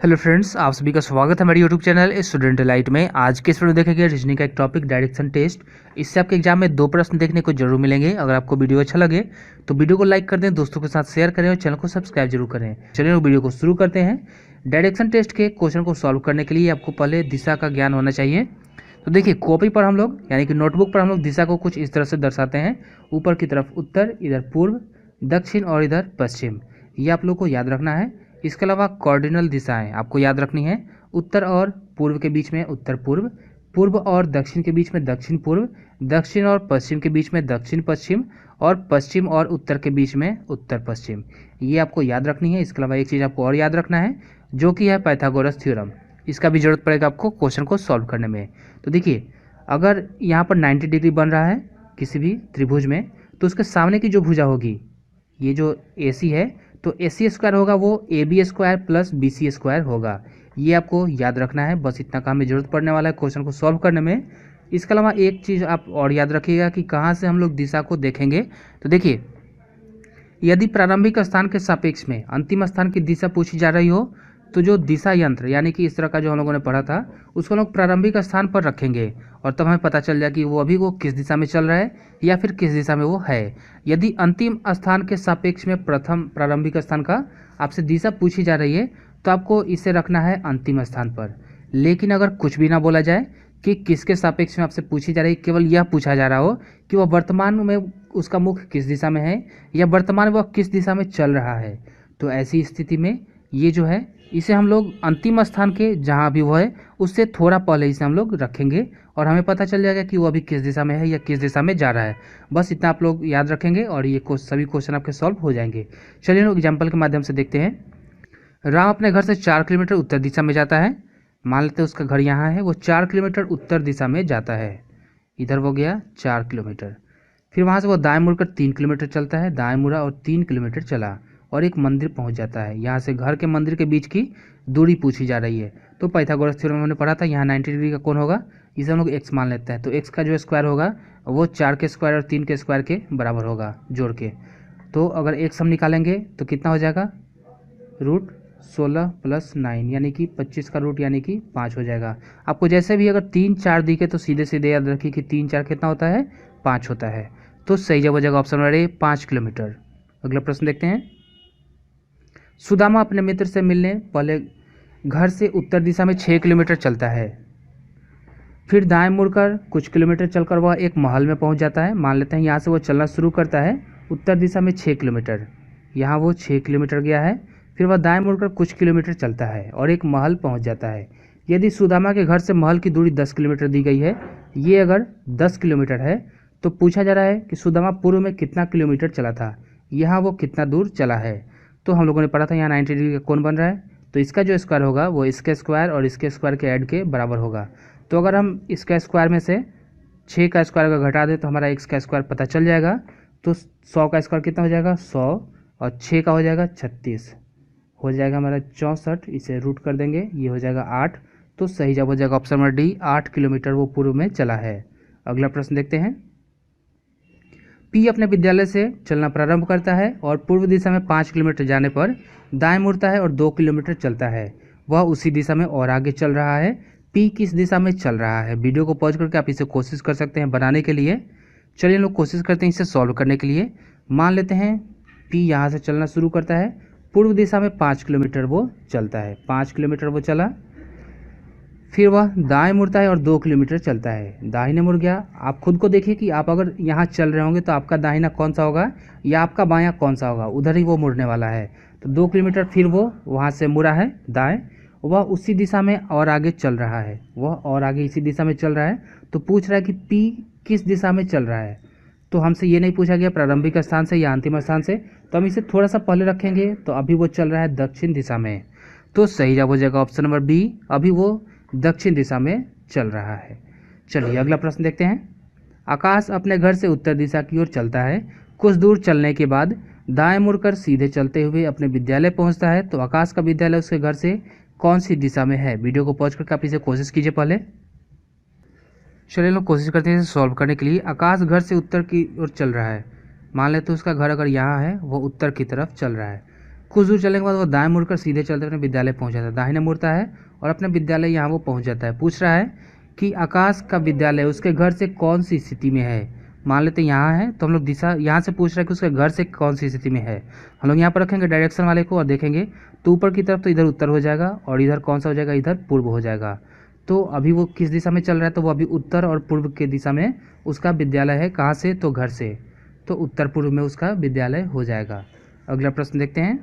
Hello friends, आप सभी का स्वागत है हमारे यूट्यूब चैनल स्टूडेंट लाइट में। आज के इस वीडियो देखेंगे रीजनिंग का एक टॉपिक डायरेक्शन टेस्ट। इससे आपके एग्जाम में 2 प्रश्न देखने को जरूर मिलेंगे। अगर आपको वीडियो अच्छा लगे तो वीडियो को लाइक कर दें, दोस्तों के साथ शेयर करें और चैनल को सब्सक्राइब जरूर करें। चलिए वीडियो को शुरू करते हैं। डायरेक्शन टेस्ट के क्वेश्चन को सॉल्व करने के लिए आपको पहले दिशा का ज्ञान होना चाहिए। तो देखिए, कॉपी पर हम लोग यानी कि नोटबुक पर हम लोग दिशा को कुछ इस तरह से दर्शाते हैं। ऊपर की तरफ उत्तर, इधर पूर्व, दक्षिण और इधर पश्चिम। ये आप लोग को याद रखना है। इसके अलावा कार्डिनल दिशाएं आपको याद रखनी है। उत्तर और पूर्व के बीच में उत्तर पूर्व, पूर्व और दक्षिण के बीच में दक्षिण पूर्व, दक्षिण और पश्चिम के बीच में दक्षिण पश्चिम और पश्चिम और उत्तर के बीच में उत्तर पश्चिम। ये आपको याद रखनी है। इसके अलावा एक चीज़ आपको और याद रखना है, जो कि है पाइथागोरस थ्योरम। इसका भी जरूरत पड़ेगा आपको क्वेश्चन को सॉल्व करने में। तो देखिए, अगर यहाँ पर 90 डिग्री बन रहा है किसी भी त्रिभुज में, तो उसके सामने की जो भुजा होगी, ये जो AC है, तो AC स्क्वायर होगा वो AB square plus BC square होगा। ये आपको याद रखना है। बस इतना काम में जरूरत पड़ने वाला है क्वेश्चन को सॉल्व करने में। इसके अलावा एक चीज़ आप और याद रखिएगा कि कहाँ से हम लोग दिशा को देखेंगे। तो देखिए, यदि प्रारंभिक स्थान के सापेक्ष में अंतिम स्थान की दिशा पूछी जा रही हो, तो जो दिशा यंत्र यानी कि इस तरह का जो हम लोगों ने पढ़ा था, उसको लोग प्रारंभिक स्थान पर रखेंगे और तब हमें पता चल जाए कि वो किस दिशा में चल रहा है या फिर किस दिशा में वो है। यदि अंतिम स्थान के सापेक्ष में प्रथम प्रारंभिक स्थान का आपसे दिशा पूछी जा रही है, तो आपको इसे रखना है अंतिम स्थान पर। लेकिन अगर कुछ भी ना बोला जाए कि किसके सापेक्ष में आपसे पूछी जा रही है, केवल यह पूछा जा रहा हो कि वह वर्तमान में उसका मुख किस दिशा में है या वर्तमान में वह किस दिशा में चल रहा है, तो ऐसी स्थिति में ये जो है, इसे हम लोग अंतिम स्थान के जहाँ भी वो है उससे थोड़ा पहले इसे हम लोग रखेंगे और हमें पता चल जाएगा कि वो अभी किस दिशा में है या किस दिशा में जा रहा है। बस इतना आप लोग याद रखेंगे और ये सभी क्वेश्चन आपके सॉल्व हो जाएंगे। चलिए लोग एग्जाम्पल के माध्यम से देखते हैं। राम अपने घर से 4 किलोमीटर उत्तर दिशा में जाता है। मान लेते हैं उसका घर यहाँ है, वो 4 किलोमीटर उत्तर दिशा में जाता है। इधर वो गया 4 किलोमीटर। फिर वहाँ से वो दाएं मुड़कर 3 किलोमीटर चलता है, दाएं मुड़ा और 3 किलोमीटर चला और एक मंदिर पहुँच जाता है। यहाँ से घर के मंदिर के बीच की दूरी पूछी जा रही है। तो पाइथागोरस थ्योरम हमने पढ़ा था, यहाँ 90 डिग्री का कोण होगा, इसे हम लोग x मान लेते हैं। तो x का जो स्क्वायर होगा वो 4 के स्क्वायर और 3 के स्क्वायर के बराबर होगा जोड़ के। तो अगर x हम निकालेंगे तो कितना हो जाएगा, √16 + 9 यानी कि 25 का रूट यानी कि 5 हो जाएगा। आपको जैसे भी अगर 3 4 दिखे तो सीधे सीधे याद रखिए कि 3 4 कितना होता है, 5 होता है। तो सही जवाब हो जाएगा ऑप्शन नंबर ए, 5 किलोमीटर। अगला प्रश्न देखते हैं। सुदामा अपने मित्र से मिलने पहले घर से उत्तर दिशा में 6 किलोमीटर चलता है। फिर दाएं मुड़कर कुछ किलोमीटर चलकर वह एक महल में पहुंच जाता है। मान लेते हैं यहाँ से वो चलना शुरू करता है उत्तर दिशा में 6 किलोमीटर। यहाँ वो 6 किलोमीटर गया है। फिर वह दाएं मुड़कर कुछ किलोमीटर चलता है और एक महल पहुंच जाता है। यदि सुदामा के घर से महल की दूरी 10 किलोमीटर दी गई है, ये अगर 10 किलोमीटर है, तो पूछा जा रहा है कि सुदामा पूर्व में कितना किलोमीटर चला था, यहाँ वो कितना दूर चला है। तो हम लोगों ने पढ़ा था यहाँ 90 डिग्री का कोण बन रहा है, तो इसका जो स्क्वायर होगा वो इसके स्क्वायर और इसके स्क्वायर के ऐड के बराबर होगा। तो अगर हम इसका स्क्वायर में से 6 का स्क्वायर अगर घटा दें तो हमारा x का स्क्वायर पता चल जाएगा। तो 100 का स्क्वायर कितना हो जाएगा, 100, और 6 का हो जाएगा 36, हो जाएगा हमारा 64। इसे रूट कर देंगे, ये हो जाएगा 8। तो सही जवाब हो जाएगा ऑप्शन नंबर डी, 8 किलोमीटर वो पूर्व में चला है। अगला प्रश्न देखते हैं। P अपने विद्यालय से चलना प्रारंभ करता है और पूर्व दिशा में 5 किलोमीटर जाने पर दाएं मुड़ता है और 2 किलोमीटर चलता है। वह उसी दिशा में और आगे चल रहा है। P किस दिशा में चल रहा है? वीडियो को पॉज करके आप इसे कोशिश कर सकते हैं बनाने के लिए। चलिए लोग कोशिश करते हैं इसे सॉल्व करने के लिए। मान लेते हैं P यहाँ से चलना शुरू करता है, पूर्व दिशा में 5 किलोमीटर वो चलता है, 5 किलोमीटर वो चला। फिर वह दाएं मुड़ता है और 2 किलोमीटर चलता है, दाहिने मुड़ गया। आप खुद को देखिए कि आप अगर यहाँ चल रहे होंगे तो आपका दाहिना कौन सा होगा या आपका बायां कौन सा होगा, उधर ही वो मुड़ने वाला है। तो 2 किलोमीटर फिर वो वहाँ से मुड़ा है दाएं, वह उसी दिशा में और आगे चल रहा है, वह और आगे इसी दिशा में चल रहा है। तो पूछ रहा है कि P किस दिशा में चल रहा है। तो हमसे ये नहीं पूछा गया प्रारंभिक स्थान से या अंतिम स्थान से, तो हम इसे थोड़ा सा पहले रखेंगे। तो अभी वो चल रहा है दक्षिण दिशा में। तो सही जवाब हो जाएगा ऑप्शन नंबर बी, अभी वो दक्षिण दिशा में चल रहा है। चलिए अगला प्रश्न देखते हैं। आकाश अपने घर से उत्तर दिशा की ओर चलता है। कुछ दूर चलने के बाद दाएं मुड़कर सीधे चलते हुए अपने विद्यालय पहुंचता है। तो आकाश का विद्यालय उसके घर से कौन सी दिशा में है? वीडियो को पॉज करके आप इसे कोशिश कीजिए पहले। चलिए लोग कोशिश करते हैं इसे सॉल्व करने के लिए। आकाश घर से उत्तर की ओर चल रहा है। मान लेते तो उसका घर अगर यहाँ है, वो उत्तर की तरफ चल रहा है। कुछ दूर चलने के बाद वो दाएं मुड़कर सीधे चलते अपने विद्यालय पहुंच जाता है। दाहिने मुड़ता है और अपने विद्यालय यहाँ वो पहुंच जाता है। पूछ रहा है कि आकाश का विद्यालय उसके घर से कौन सी स्थिति में है। मान लेते यहाँ है तो हम लोग दिशा यहाँ से पूछ रहे हैं कि उसके घर से कौन सी स्थिति में है। हम लोग यहाँ पर रखेंगे डायरेक्शन वाले को और देखेंगे तो ऊपर की तरफ तो इधर उत्तर हो जाएगा और इधर कौन सा हो जाएगा, इधर पूर्व हो जाएगा। तो अभी वो किस दिशा में चल रहा है, तो वो अभी उत्तर और पूर्व के दिशा में उसका विद्यालय है। कहाँ से, तो घर से, तो उत्तर पूर्व में उसका विद्यालय हो जाएगा। अगला प्रश्न देखते हैं।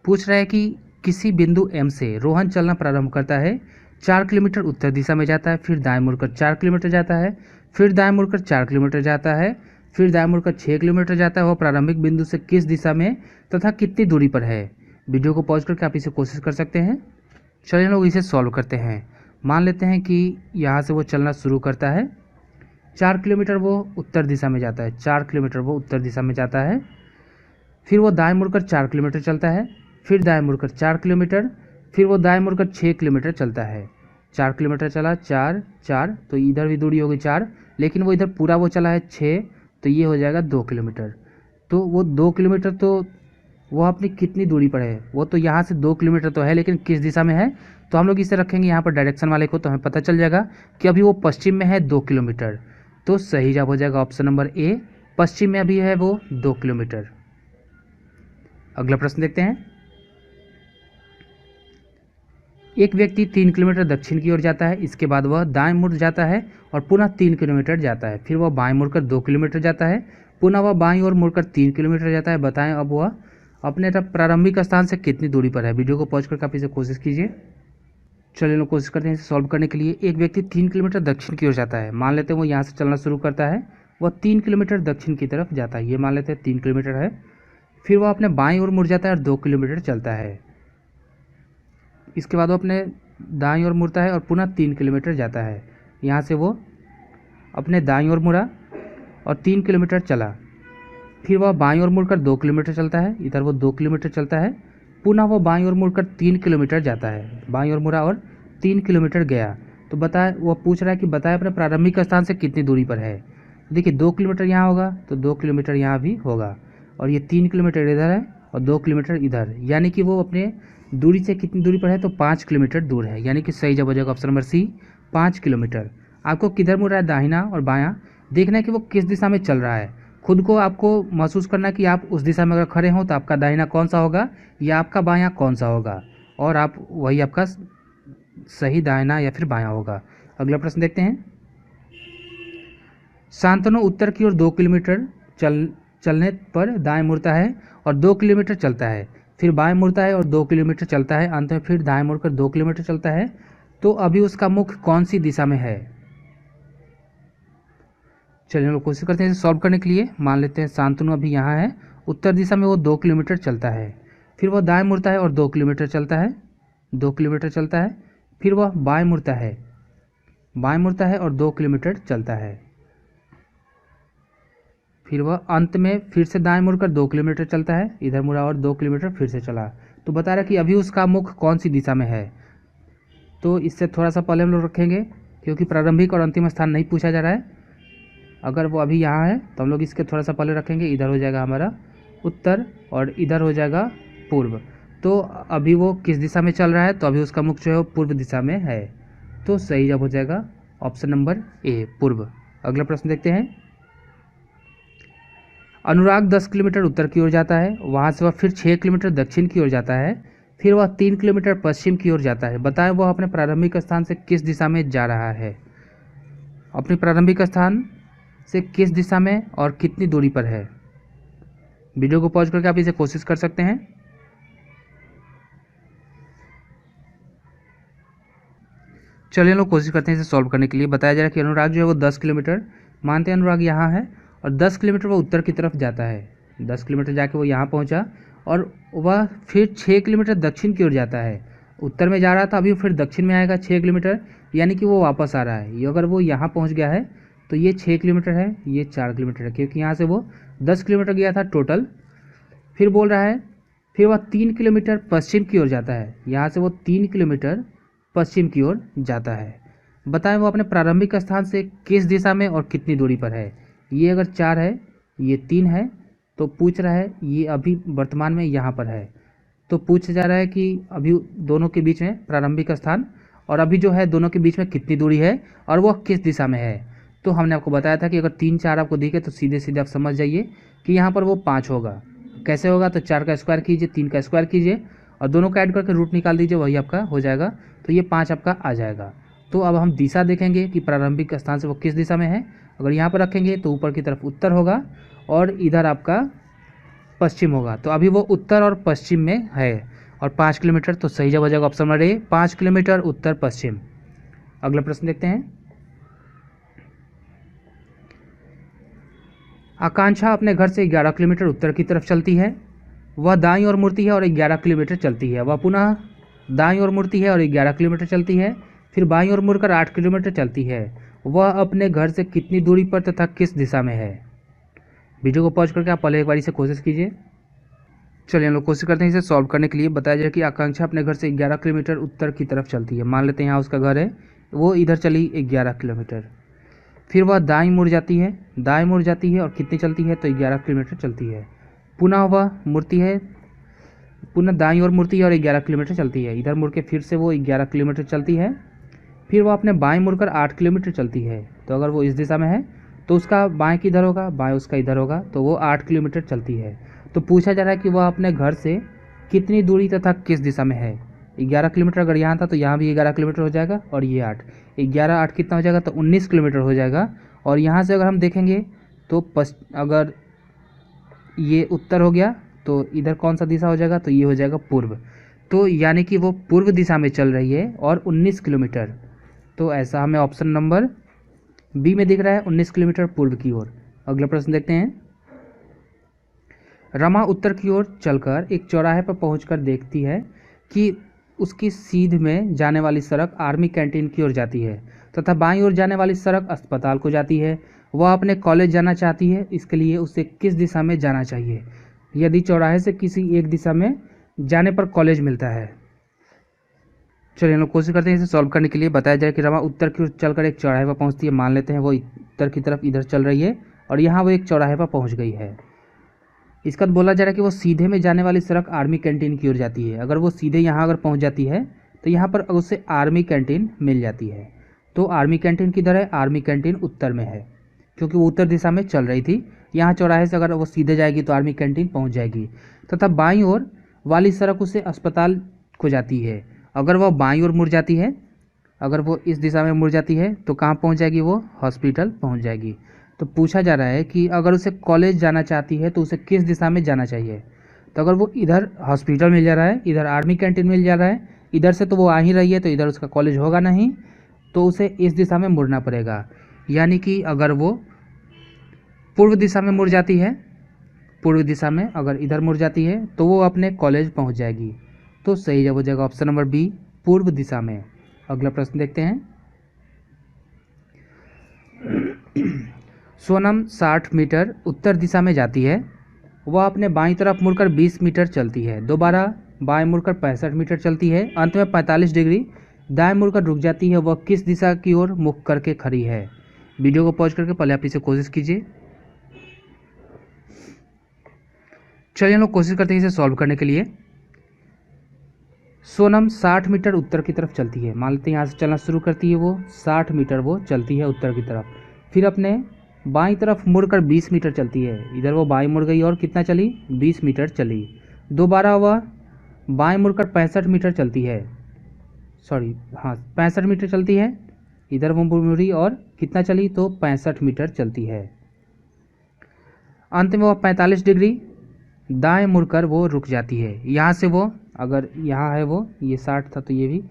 पूछ रहा है कि किसी बिंदु M से रोहन चलना प्रारंभ करता है। 4 किलोमीटर उत्तर दिशा में जाता है, फिर दाएं मुड़कर 4 किलोमीटर जाता है, फिर दाएं मुड़कर 4 किलोमीटर जाता है, फिर दाएं मुड़कर 6 किलोमीटर जाता है। वह प्रारंभिक बिंदु से किस दिशा में तथा कितनी दूरी पर है। वीडियो को पॉज करके आप इसे कोशिश कर सकते हैं। चलिए लोग इसे सॉल्व करते हैं। मान लेते हैं कि यहाँ से वो चलना शुरू करता है। 4 किलोमीटर वो उत्तर दिशा में जाता है, 4 किलोमीटर वो उत्तर दिशा में जाता है, फिर वो दाएं मुड़कर 4 किलोमीटर चलता है, फिर दाएं मुड़कर 4 किलोमीटर, फिर वो दाएं मुड़कर 6 किलोमीटर चलता है। 4 किलोमीटर चला, 4 4, तो इधर भी दूरी होगी 4, लेकिन वो इधर पूरा वो चला है 6, तो ये हो जाएगा 2 किलोमीटर। तो वो 2 किलोमीटर तो वो अपनी कितनी दूरी पर है, वो तो यहाँ से 2 किलोमीटर तो है, लेकिन किस दिशा में है, तो हम लोग इसे रखेंगे यहाँ पर डायरेक्शन वाले को, तो हमें पता चल जाएगा कि अभी वो पश्चिम में है 2 किलोमीटर। तो सही जवाब हो जाएगा ऑप्शन नंबर ए, पश्चिम में अभी है वो 2 किलोमीटर। अगला प्रश्न देखते हैं। एक व्यक्ति 3 किलोमीटर दक्षिण की ओर जाता है, इसके बाद वह दाएं मुड़ जाता है और पुनः 3 किलोमीटर जाता है, फिर वह बाएं मुड़कर 2 किलोमीटर जाता है, पुनः वह बाईं ओर मुड़कर 3 किलोमीटर जाता है। बताएं अब वह अपने प्रारंभिक स्थान से कितनी दूरी पर है। वीडियो को पॉज करके आप इसे कोशिश कीजिए। चलिए लोग कोशिश करते हैं इसे सॉल्व करने के लिए। एक व्यक्ति 3 किलोमीटर दक्षिण की ओर जाता है। मान लेते हैं वो यहाँ से चलना शुरू करता है, वह 3 किलोमीटर दक्षिण की तरफ जाता है, ये मान लेते हैं 3 किलोमीटर है। फिर वह अपने बाईं ओर मुड़ जाता है और 2 किलोमीटर चलता है। इसके बाद वो अपने दाईं ओर मुड़ता है और पुनः 3 किलोमीटर जाता है। यहाँ से वो अपने दाईं ओर मुड़ा और 3 किलोमीटर चला, फिर वह बाईं ओर मुड़कर 2 किलोमीटर चलता है, इधर वो 2 किलोमीटर चलता है, पुनः वो बाईं ओर मुड़कर 3 किलोमीटर जाता है। बाईं ओर मुड़ा और 3 किलोमीटर गया। तो बताए, वो पूछ रहा है कि बताए अपने प्रारंभिक स्थान से कितनी दूरी पर है। देखिए 2 किलोमीटर यहाँ होगा तो 2 किलोमीटर यहाँ भी होगा, और ये 3 किलोमीटर इधर है और 2 किलोमीटर इधर, यानी कि वो अपने दूरी से कितनी दूरी पर है, तो 5 किलोमीटर दूर है, यानी कि सही जवाब हो जाएगा ऑप्शन नंबर सी, 5 किलोमीटर। आपको किधर मुड़ रहा है, दाहिना और बायां, देखना है कि वो किस दिशा में चल रहा है। खुद को आपको महसूस करना कि आप उस दिशा में अगर खड़े हों तो आपका दाहिना कौन सा होगा या आपका बायां कौन सा होगा, और आप वही आपका सही दाहिना या फिर बायां होगा। अगला प्रश्न देखते हैं। शांतनु उत्तर की ओर 2 किलोमीटर चलने पर दाएं मुड़ता है और 2 किलोमीटर चलता है, फिर बाएं मुड़ता है और 2 किलोमीटर चलता है, अंत में फिर दाएं मुड़कर 2 किलोमीटर चलता है। तो अभी उसका मुख कौन सी दिशा में है। चलिए हम लोग कोशिश करते हैं इसे सॉल्व करने के लिए। मान लेते हैं शांतनु अभी यहाँ है, उत्तर दिशा में वो 2 किलोमीटर चलता है, फिर वह दाएं मुड़ता है और 2 किलोमीटर चलता है, 2 किलोमीटर चलता है, फिर वह बाएं मुड़ता है, बाएं मुड़ता है और 2 किलोमीटर चलता है, फिर वह अंत में फिर से दाएं मुड़कर 2 किलोमीटर चलता है, इधर मुड़ा और 2 किलोमीटर फिर से चला। तो बता रहा है कि अभी उसका मुख कौन सी दिशा में है। तो इससे थोड़ा सा पहले हम लोग रखेंगे, क्योंकि प्रारंभिक और अंतिम स्थान नहीं पूछा जा रहा है। अगर वो अभी यहाँ है तो हम लोग इसके थोड़ा सा पहले रखेंगे, इधर हो जाएगा हमारा उत्तर और इधर हो जाएगा पूर्व। तो अभी वो किस दिशा में चल रहा है, तो अभी उसका मुख जो है वो पूर्व दिशा में है। तो सही जवाब हो जाएगा ऑप्शन नंबर ए, पूर्व। अगला प्रश्न देखते हैं। अनुराग 10 किलोमीटर उत्तर की ओर जाता है, वहाँ से वह फिर 6 किलोमीटर दक्षिण की ओर जाता है, फिर वह 3 किलोमीटर पश्चिम की ओर जाता है। बताएं वह अपने प्रारंभिक स्थान से किस दिशा में जा रहा है। अपने प्रारंभिक स्थान से किस दिशा में और कितनी दूरी पर है। वीडियो को पॉज करके आप इसे कोशिश कर सकते हैं। चलिए लोग कोशिश करते हैं इसे सॉल्व करने के लिए। बताया जा रहा है कि अनुराग जो है वो 10 किलोमीटर, मानते हैं अनुराग यहाँ है और 10 किलोमीटर वो उत्तर की तरफ जाता है। 10 किलोमीटर जाके वो यहाँ पहुँचा और वह फिर 6 किलोमीटर दक्षिण की ओर जाता है। उत्तर में जा रहा था, अभी फिर दक्षिण में आएगा 6 किलोमीटर, यानी कि वो वापस आ रहा है। ये अगर वो यहाँ पहुँच गया है तो ये 6 किलोमीटर है, ये 4 किलोमीटर है, क्योंकि यहाँ से वो 10 किलोमीटर गया था टोटल। फिर बोल रहा है फिर वह 3 किलोमीटर पश्चिम की ओर जाता है, यहाँ से वो 3 किलोमीटर पश्चिम की ओर जाता है। बताएं वो अपने प्रारंभिक स्थान से किस दिशा में और कितनी दूरी पर है। ये अगर 4 है, ये 3 है, तो पूछ रहा है ये अभी वर्तमान में यहाँ पर है, तो पूछा जा रहा है कि अभी दोनों के बीच में प्रारंभिक स्थान और अभी जो है दोनों के बीच में कितनी दूरी है और वह किस दिशा में है। तो हमने आपको बताया था कि अगर 3 4 आपको दिखे तो सीधे सीधे आप समझ जाइए कि यहाँ पर वो 5 होगा। कैसे होगा, तो 4 का स्क्वायर कीजिए, 3 का स्क्वायर कीजिए और दोनों का ऐड करके रूट निकाल दीजिए, वही आपका हो जाएगा। तो ये 5 आपका आ जाएगा। तो अब हम दिशा देखेंगे कि प्रारंभिक स्थान से वो किस दिशा में है। अगर यहाँ पर रखेंगे तो ऊपर की तरफ उत्तर होगा और इधर आपका पश्चिम होगा। तो अभी वो उत्तर और पश्चिम में है और 5 किलोमीटर, तो सही जवाब हो जाएगा ऑप्शन नंबर ए, 5 किलोमीटर उत्तर पश्चिम। अगला प्रश्न देखते हैं। आकांक्षा अपने घर से 11 किलोमीटर उत्तर की तरफ चलती है। वह दाईं ओर मुड़ती है और 11 किलोमीटर चलती है। वह पुनः दाईं ओर मुड़ती है और 11 किलोमीटर चलती है। फिर बाईं ओर मुड़कर 8 किलोमीटर चलती है। वह अपने घर से कितनी दूरी पर तथा किस दिशा में है। वीडियो को पॉज करके आप पहले एक बार इसे कोशिश कीजिए। चलिए हम लोग कोशिश करते हैं इसे सॉल्व करने के लिए। बताया जाए कि आकांक्षा अपने घर से 11 किलोमीटर उत्तर की तरफ चलती है। मान लेते हैं यहाँ उसका घर है, वो इधर चली 11 किलोमीटर। फिर वह दाईं मुड़ जाती है, दाएं मुड़ जाती है और कितनी चलती है, तो 11 किलोमीटर चलती है। पुनः वह मुड़ती है, पुनः दाईं ओर मुड़ती है और 11 किलोमीटर चलती है। इधर मुड़ के फिर से वो 11 किलोमीटर चलती है। फिर वह अपने बाएं मुड़कर 8 किलोमीटर चलती है। तो अगर वो इस दिशा में है तो उसका बाएं किधर होगा, बाएं उसका इधर होगा, तो वो 8 किलोमीटर चलती है। तो पूछा जा रहा है कि वह अपने घर से कितनी दूरी तथा किस दिशा में है। 11 किलोमीटर अगर यहाँ था तो यहाँ भी 11 किलोमीटर हो जाएगा और ये 8, 11 8 कितना हो जाएगा, तो 19 किलोमीटर हो जाएगा। और यहाँ से अगर हम देखेंगे तो अगर ये उत्तर हो गया तो इधर कौन सा दिशा हो जाएगा, तो ये हो जाएगा पूर्व। तो यानी कि वो पूर्व दिशा में चल रही है और 19 किलोमीटर। तो ऐसा हमें ऑप्शन नंबर बी में दिख रहा है, 19 किलोमीटर पूर्व की ओर। अगला प्रश्न देखते हैं। रमा उत्तर की ओर चलकर एक चौराहे पर पहुंचकर देखती है कि उसकी सीध में जाने वाली सड़क आर्मी कैंटीन की ओर जाती है तथा बाईं ओर जाने वाली सड़क अस्पताल को जाती है। वह अपने कॉलेज जाना चाहती है, इसके लिए उसे किस दिशा में जाना चाहिए यदि चौराहे से किसी एक दिशा में जाने पर कॉलेज मिलता है। चलिए हम लोग कोशिश करते हैं इसे सॉल्व करने के लिए। बताया जाए कि रमा उत्तर की ओर चलकर एक चौराहे पर पहुंचती है। मान लेते हैं वो उत्तर की तरफ इधर चल रही है और यहाँ वो एक चौराहे पर पहुंच गई है। इसका तो बोला जा रहा है कि वो सीधे में जाने वाली सड़क आर्मी कैंटीन की ओर जाती है। अगर वो सीधे यहाँ अगर पहुँच जाती है तो यहाँ पर उसे आर्मी कैंटीन मिल जाती है। तो आर्मी कैंटीन किधर है, आर्मी कैंटीन उत्तर में है क्योंकि वो उत्तर दिशा में चल रही थी। यहाँ चौराहे से अगर वो सीधे जाएगी तो आर्मी कैंटीन पहुँच जाएगी तथा बाईं ओर वाली सड़क उसे अस्पताल को जाती है। अगर वह बाईं ओर मुड़ जाती है, अगर वो इस दिशा में मुड़ जाती है तो कहाँ पहुँच जाएगी, वो हॉस्पिटल पहुँच जाएगी। तो पूछा जा रहा है कि अगर उसे कॉलेज जाना चाहती है तो उसे किस दिशा में जाना चाहिए। तो अगर वो इधर हॉस्पिटल मिल जा रहा है, इधर आर्मी कैंटीन मिल जा रहा है, इधर से तो वो आ ही रही है तो इधर उसका कॉलेज होगा नहीं, तो उसे इस दिशा में मुड़ना पड़ेगा। यानी कि अगर वो पूर्व दिशा में मुड़ जाती है, पूर्व दिशा में अगर इधर मुड़ जाती है तो वो अपने कॉलेज पहुंच जाएगी। तो सही जवाब हो जाएगा ऑप्शन नंबर बी, पूर्व दिशा में। अगला प्रश्न देखते हैं। सोनम 60 मीटर उत्तर दिशा में जाती है। वह अपने बाईं तरफ मुड़कर 20 मीटर चलती है। दोबारा बाएं मुड़कर 65 मीटर चलती है। अंत में 45 डिग्री दाएं मुड़कर रुक जाती है। वह किस दिशा की ओर मुख करके खड़ी है। वीडियो को पॉज करके पहले आप इसे कोशिश कीजिए। चलिए हम लोग कोशिश करते हैं इसे सॉल्व करने के लिए। सोनम 60 मीटर उत्तर की तरफ चलती है। मान लेते हैं यहाँ से चलना शुरू करती है, वो 60 मीटर वो चलती है उत्तर की तरफ। फिर अपने बाईं तरफ मुड़कर 20 मीटर चलती है। इधर वो बाईं मुड़ गई और कितना चली, 20 मीटर चली। दोबारा वह बाएं मुड़कर 65 मीटर चलती है, 65 मीटर चलती है। इधर वो मुड़ी और कितना चली, तो 65 मीटर चलती है। अंत में वह 45 डिग्री दाएं मुड़कर वो रुक जाती है। यहाँ से वो अगर यहाँ है वो ये 60 था तो ये भी,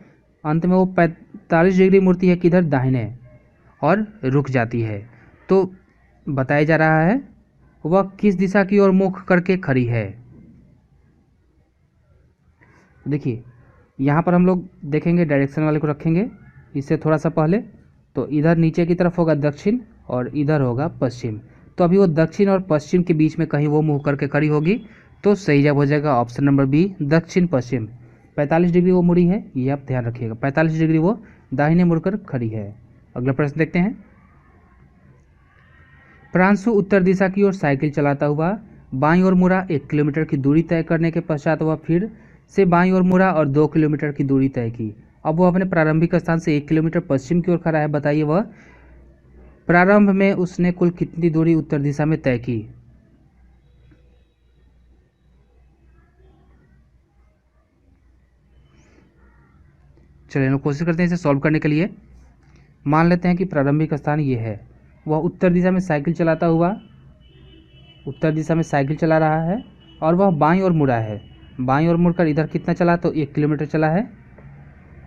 अंत में वो 45 डिग्री मुड़ती है किधर, दाहिने, और रुक जाती है। तो बताया जा रहा है वह किस दिशा की ओर मुख करके खड़ी है। देखिए यहाँ पर हम लोग देखेंगे, डायरेक्शन वाले को रखेंगे इससे थोड़ा सा पहले, तो इधर नीचे की तरफ होगा दक्षिण और इधर होगा पश्चिम। तो अभी वो दक्षिण और पश्चिम के बीच में कहीं वो मुँह करके खड़ी होगी। तो सही जवाब हो जाएगा ऑप्शन नंबर बी, दक्षिण पश्चिम। 45 डिग्री वो मुड़ी है, ये आप ध्यान रखिएगा, 45 डिग्री वो दाहिने मुड़कर खड़ी है। अगला प्रश्न देखते हैं। प्रांशु उत्तर दिशा की ओर साइकिल चलाता हुआ बाईं ओर मुड़ा, 1 किलोमीटर की दूरी तय करने के पश्चात वह फिर से बाईं ओर मुड़ा और 2 किलोमीटर की दूरी तय की। अब वह अपने प्रारंभिक स्थान से 1 किलोमीटर पश्चिम की ओर खड़ा है। बताइए वह प्रारंभ में उसने कुल कितनी दूरी उत्तर दिशा में तय की। चलिए लोग कोशिश करते हैं इसे सॉल्व करने के लिए। मान लेते हैं कि प्रारंभिक स्थान ये है, वह उत्तर दिशा में साइकिल चलाता हुआ उत्तर दिशा में साइकिल चला रहा है और वह बाईं ओर मुड़ा है। बाईं ओर मुड़कर इधर कितना चला, तो 1 किलोमीटर चला है।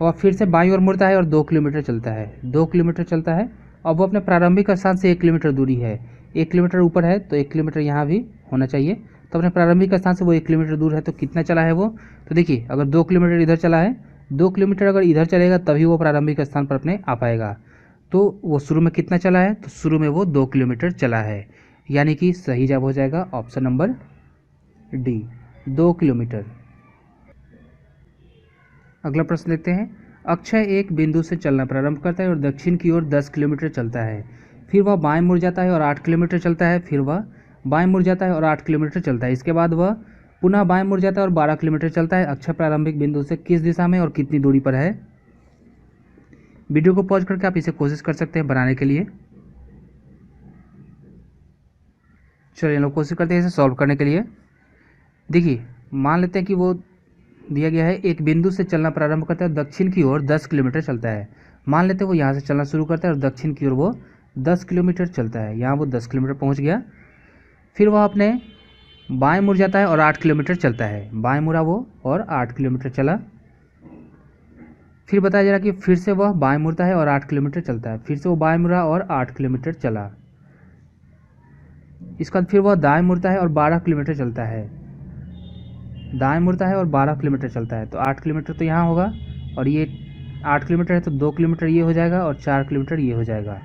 और फिर से बाईं ओर मुड़ता है और 2 किलोमीटर चलता है। 2 किलोमीटर चलता है। अब वो अपने प्रारंभिक स्थान से 1 किलोमीटर दूरी है, 1 किलोमीटर ऊपर है तो 1 किलोमीटर यहाँ भी होना चाहिए। तो अपने प्रारंभिक स्थान से वो 1 किलोमीटर दूर है, तो कितना चला है वो, तो देखिए अगर 2 किलोमीटर इधर चला है, 2 किलोमीटर अगर इधर चलेगा तभी वो प्रारंभिक स्थान पर अपने आ पाएगा। तो वो शुरू में कितना चला है, तो शुरू में वो 2 किलोमीटर चला है, यानी कि सही जवाब हो जाएगा ऑप्शन नंबर डी, 2 किलोमीटर। अगला प्रश्न देखते हैं। अक्षय एक बिंदु से चलना प्रारंभ करता है और दक्षिण की ओर 10 किलोमीटर चलता है। फिर वह बाएं मुड़ जाता है और 8 किलोमीटर चलता है। फिर वह बाएं मुड़ जाता है और 8 किलोमीटर चलता है। इसके बाद वह पुनः बाएं मुड़ जाता है और 12 किलोमीटर चलता है। अक्षय प्रारंभिक बिंदु से किस दिशा में और कितनी दूरी पर है। वीडियो को पॉज करके आप इसे कोशिश कर सकते हैं बनाने के लिए। चलिए लोग कोशिश करते हैं इसे सॉल्व करने के लिए। देखिए मान लेते हैं कि वो दिया गया है, एक बिंदु से चलना प्रारंभ करता है, दक्षिण की ओर 10 किलोमीटर चलता है। मान लेते हैं वो यहाँ से चलना शुरू करता है और दक्षिण की ओर वो 10 किलोमीटर चलता है। यहाँ वो 10 किलोमीटर पहुँच गया। फिर वह अपने बाएं मुड़ जाता है और 8 किलोमीटर चलता है। बाएं मुड़ा वो और 8 किलोमीटर चला। फिर बताया जा रहा कि फिर से वह बाएं मुड़ता है और 8 किलोमीटर चलता है। फिर से वो बाएं मुड़ा और 8 किलोमीटर चला। इसके बाद फिर वह दाएं मुड़ता है और 12 किलोमीटर चलता है। दाएं मुड़ता है और 12 किलोमीटर चलता है। तो 8 किलोमीटर तो यहाँ होगा और ये 8 किलोमीटर है तो 2 किलोमीटर ये हो जाएगा और 4 किलोमीटर ये हो जाएगा।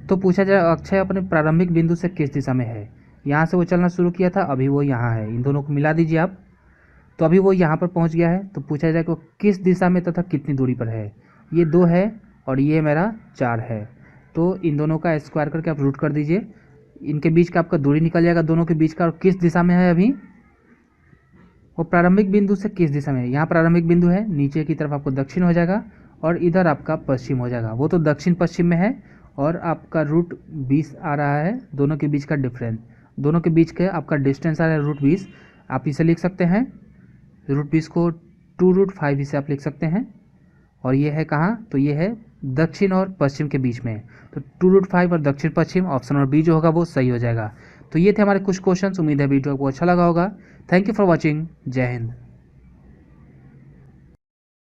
तो पूछा जाए अक्षय अपने प्रारंभिक बिंदु से किस दिशा में है। यहाँ से वो चलना शुरू किया था, अभी वो यहाँ है। इन दोनों को मिला दीजिए आप, तो अभी वो यहाँ पर पहुँच गया है। तो पूछा जाए कि वो किस दिशा में तथा कितनी दूरी पर है। ये 2 है और ये मेरा 4 है। तो इन दोनों का स्क्वायर करके आप रूट कर दीजिए। इनके बीच का आपका दूरी निकल जाएगा दोनों के बीच का, और किस दिशा में है अभी, वो प्रारंभिक बिंदु से किस दिशा में है। यहाँ प्रारंभिक बिंदु है, नीचे की तरफ आपको दक्षिण हो जाएगा और इधर आपका पश्चिम हो जाएगा। वो तो दक्षिण पश्चिम में है और आपका रूट 20 आ रहा है, दोनों के बीच का डिफरेंस, दोनों के बीच का आपका डिस्टेंस आ रहा है रूट 20। आप इसे लिख सकते हैं, रूट 20 को 2√5 इसे आप लिख सकते हैं। और ये है कहाँ, तो ये है दक्षिण और पश्चिम के बीच में। तो 2√5 और दक्षिण पश्चिम, ऑप्शन नंबर बी जो होगा वो सही हो जाएगा। तो ये थे हमारे कुछ क्वेश्चंस। उम्मीद है वीडियो आपको अच्छा लगा होगा। Thank you for watching. जय हिंद।